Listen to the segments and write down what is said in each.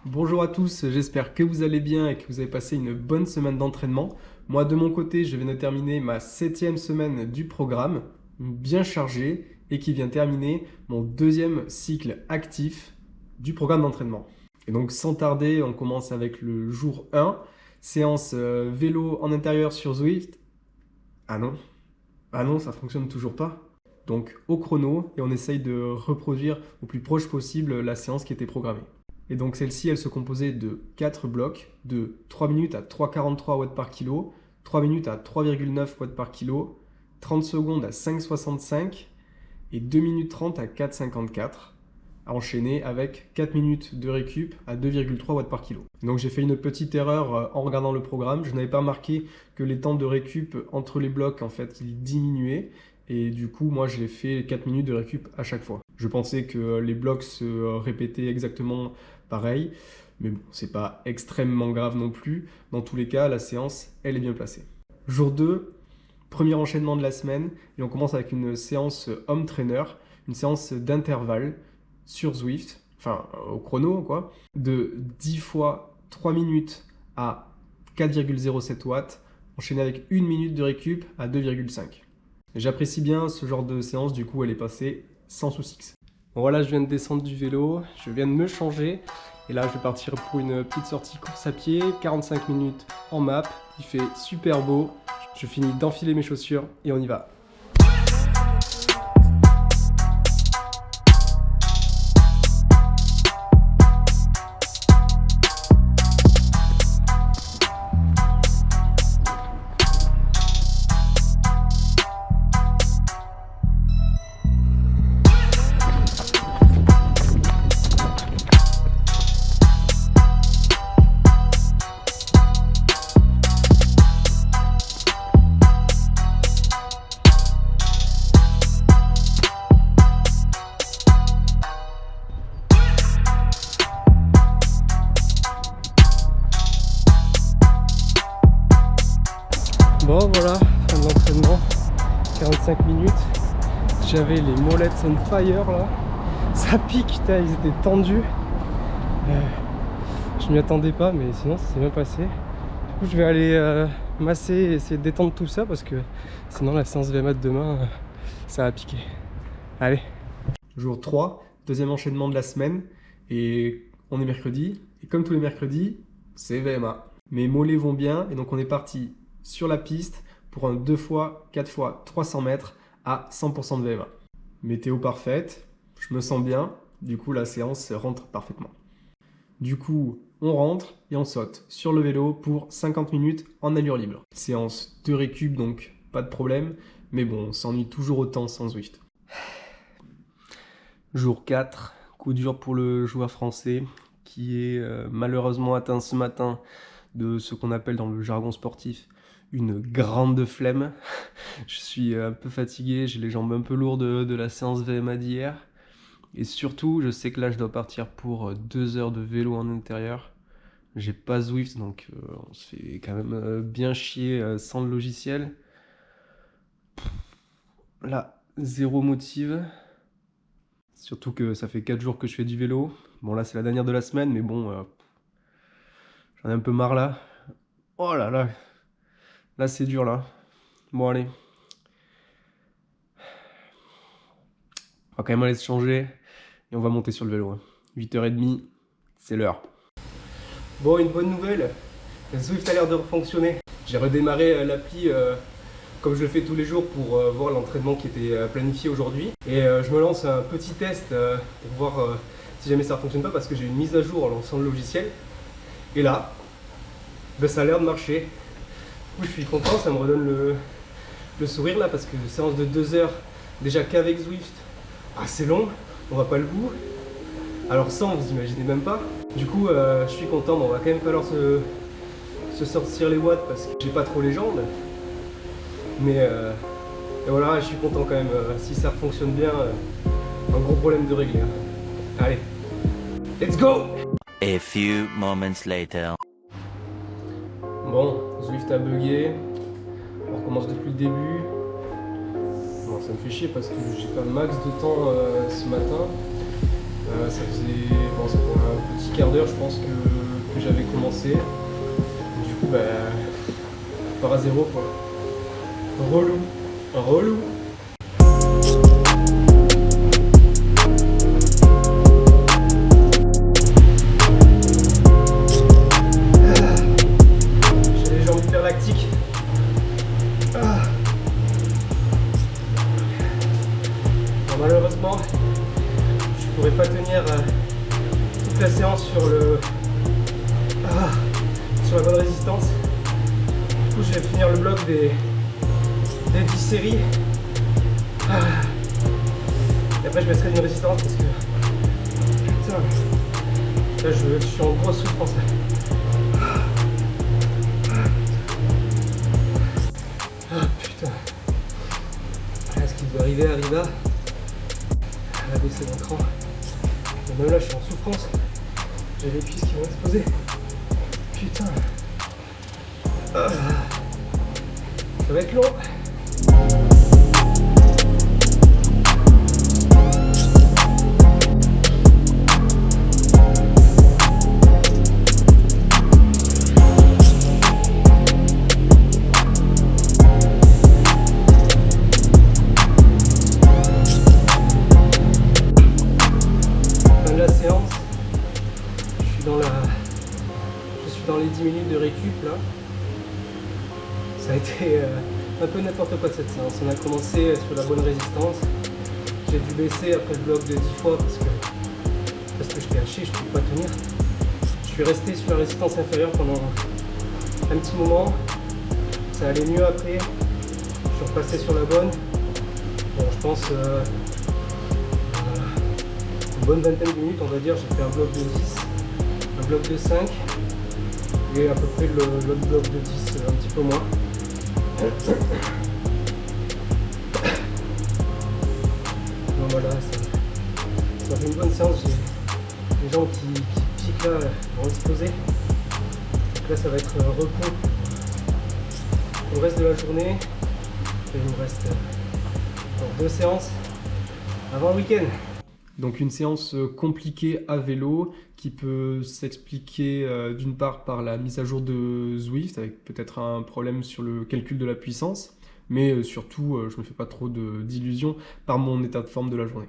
Bonjour à tous, j'espère que vous allez bien et que vous avez passé une bonne semaine d'entraînement. Moi de mon côté, je viens de terminer ma 7e semaine du programme, bien chargée, et qui vient terminer mon 2e cycle actif du programme d'entraînement. Et donc sans tarder, on commence avec le jour 1, séance vélo en intérieur sur Zwift. Ah non, ça fonctionne toujours pas. Donc au chrono, et on essaye de reproduire au plus proche possible la séance qui était programmée. Et donc celle-ci, elle se composait de 4 blocs, de 3 minutes à 3,43 watts par kilo, 3 minutes à 3,9 watts par kilo, 30 secondes à 5,65 et 2 minutes 30 à 4,54, à enchaîner avec 4 minutes de récup à 2,3 watts par kilo. Donc j'ai fait une petite erreur en regardant le programme, je n'avais pas remarqué que les temps de récup entre les blocs, en fait, ils diminuaient. Et du coup, moi, j'ai fait 4 minutes de récup à chaque fois. Je pensais que les blocs se répétaient exactement pareil, mais bon, c'est pas extrêmement grave non plus. Dans tous les cas, la séance, elle est bien placée. Jour 2, premier enchaînement de la semaine, et on commence avec une séance home trainer, une séance d'intervalle sur Zwift, enfin au chrono quoi, de 10 fois 3 minutes à 4,07 watts, enchaîné avec 1 minute de récup à 2,5. J'apprécie bien ce genre de séance, du coup elle est passée sans souci. Bon voilà, je viens de descendre du vélo, je viens de me changer et là je vais partir pour une petite sortie course à pied, 45 minutes en map, il fait super beau, je finis d'enfiler mes chaussures et on y va. Bon voilà, fin de l'entraînement, 45 minutes, j'avais les mollets on fire là, ça pique, putain, ils étaient tendus, je m'y attendais pas mais sinon ça s'est bien passé. Du coup je vais aller masser et essayer de détendre tout ça parce que sinon la séance VMA de demain, ça va piquer. Allez. Jour 3, deuxième enchaînement de la semaine et on est mercredi et comme tous les mercredis, c'est VMA. Mes mollets vont bien et donc on est parti sur la piste pour un 2 x 4 x 300 mètres à 100% de VMA. Météo parfaite, je me sens bien, du coup la séance rentre parfaitement. Du coup, on rentre et on saute sur le vélo pour 50 minutes en allure libre. Séance de récup, donc pas de problème, mais bon, on s'ennuie toujours autant sans Zwift. Jour 4, coup dur pour le joueur français qui est malheureusement atteint ce matin de ce qu'on appelle dans le jargon sportif une grande flemme. Je suis un peu fatigué, j'ai les jambes un peu lourdes de la séance VMA d'hier. Et surtout, je sais que là, je dois partir pour 2 heures de vélo en intérieur. J'ai pas Zwift, donc on se fait quand même bien chier sans le logiciel. Là, zéro motive. Surtout que ça fait 4 jours que je fais du vélo. Bon, là, c'est la dernière de la semaine, mais bon, j'en ai un peu marre là. Oh là là! Là, c'est dur, là. Bon, allez. On va quand même aller se changer et on va monter sur le vélo. 8h30, c'est l'heure. Bon, une bonne nouvelle. Zwift a l'air de fonctionner. J'ai redémarré l'appli comme je le fais tous les jours pour voir l'entraînement qui était planifié aujourd'hui. Et je me lance un petit test pour voir si jamais ça ne fonctionne pas parce que j'ai une mise à jour en lançant le logiciel. Et là, ben, ça a l'air de marcher. Je suis content, ça me redonne le sourire là parce que séance de 2 heures, déjà qu'avec Zwift, c'est long, on va pas le bout. Alors sans, vous imaginez même pas. Du coup, je suis content, mais on va quand même falloir se sortir les watts parce que j'ai pas trop les jambes. Mais et voilà, je suis content quand même. Si ça fonctionne bien, un gros problème de régler. Allez, let's go! A few moments later. Bon, Zwift a bugué, on recommence depuis le début. Bon, ça me fait chier parce que j'ai pas max de temps ce matin. Ça faisait un petit petit quart d'heure, je pense que j'avais commencé. Du coup, bah, je pars à zéro, quoi. Relou. Relou. J'ai les jambes hyper lactiques. Bon, malheureusement, je pourrais pas tenir toute la séance sur la bonne résistance. Du coup, je vais finir le bloc des 10 séries. Et après, je baisserai une résistance parce que putain, là, je suis en grosse souffrance. Putain. Là, ce qui doit arriver arriva. Elle a baissé mon cran. Et même là, je suis en souffrance. J'ai les cuisses qui vont exploser. Putain. Ça va être long. Fin de la séance. Je suis dans les 10 minutes de récup là. Ça a été un peu n'importe quoi cette séance. On a commencé sur la bonne résistance. J'ai dû baisser après le bloc de 10 fois parce que j'étais haché, je ne pouvais pas tenir. Je suis resté sur la résistance inférieure pendant un petit moment. Ça allait mieux après. Je suis repassé sur la bonne. Bon, je pense une bonne vingtaine de minutes, on va dire. J'ai fait un bloc de 10, un bloc de 5 et à peu près l'autre bloc de 10, un petit peu moins. Donc voilà, ça fait une bonne séance. J'ai les gens qui piquent là vont exploser. Donc là, ça va être repos pour le reste de la journée. Et il nous reste encore 2 séances avant le week-end. Donc une séance compliquée à vélo qui peut s'expliquer d'une part par la mise à jour de Zwift avec peut-être un problème sur le calcul de la puissance, mais surtout je me fais pas trop d'illusions par mon état de forme de la journée.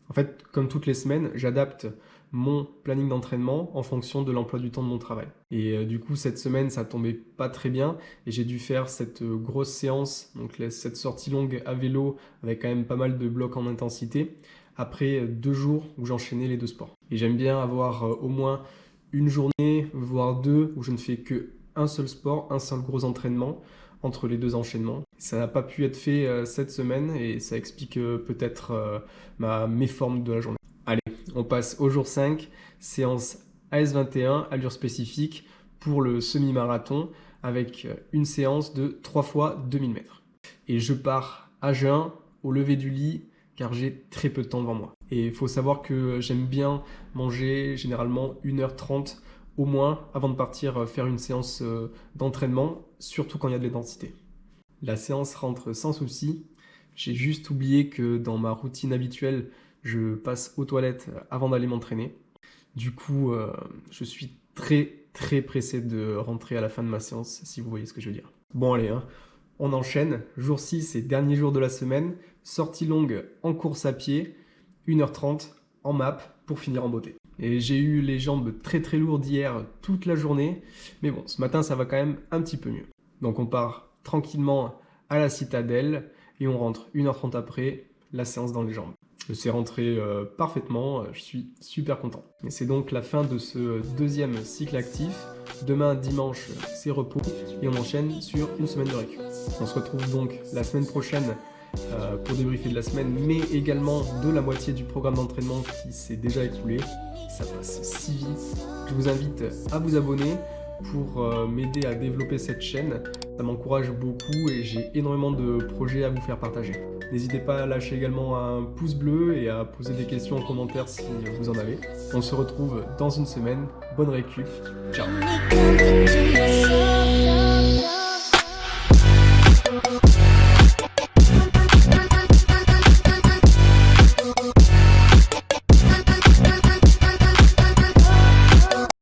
En fait, comme toutes les semaines, j'adapte mon planning d'entraînement en fonction de l'emploi du temps de mon travail. Et du coup, cette semaine, ça tombait pas très bien et j'ai dû faire cette grosse séance, donc cette sortie longue à vélo avec quand même pas mal de blocs en intensité, après 2 jours où j'enchaînais les 2 sports. Et j'aime bien avoir au moins une journée, voire 2, où je ne fais que un seul sport, un seul gros entraînement entre les 2 enchaînements. Ça n'a pas pu être fait cette semaine et ça explique peut-être ma méforme de la journée. Allez, on passe au jour 5, séance AS21, allure spécifique pour le semi-marathon avec une séance de 3 fois 2000 mètres. Et je pars à jeun, au lever du lit, car j'ai très peu de temps devant moi. Et il faut savoir que j'aime bien manger généralement 1h30 au moins avant de partir faire une séance d'entraînement, surtout quand il y a de l'intensité. La séance rentre sans souci. J'ai juste oublié que dans ma routine habituelle, je passe aux toilettes avant d'aller m'entraîner. Du coup, je suis très pressé de rentrer à la fin de ma séance, si vous voyez ce que je veux dire. Bon allez, on enchaîne. Jour 6 et dernier jour de la semaine. Sortie longue en course à pied, 1h30 en map pour finir en beauté. Et j'ai eu les jambes très lourdes hier toute la journée. Mais bon, ce matin, ça va quand même un petit peu mieux. Donc on part tranquillement à la citadelle et on rentre 1h30 après, la séance dans les jambes. Je sais rentrer parfaitement, je suis super content. Et c'est donc la fin de ce 2e cycle actif. Demain, dimanche, c'est repos et on enchaîne sur une semaine de récup. On se retrouve donc la semaine prochaine pour débriefer de la semaine, mais également de la moitié du programme d'entraînement qui s'est déjà écoulé. Ça passe si vite. Je vous invite à vous abonner pour m'aider à développer cette chaîne. Ça m'encourage beaucoup et j'ai énormément de projets à vous faire partager. N'hésitez pas à lâcher également un pouce bleu et à poser des questions en commentaire si vous en avez. On se retrouve dans une semaine. Bonne récup. Ciao.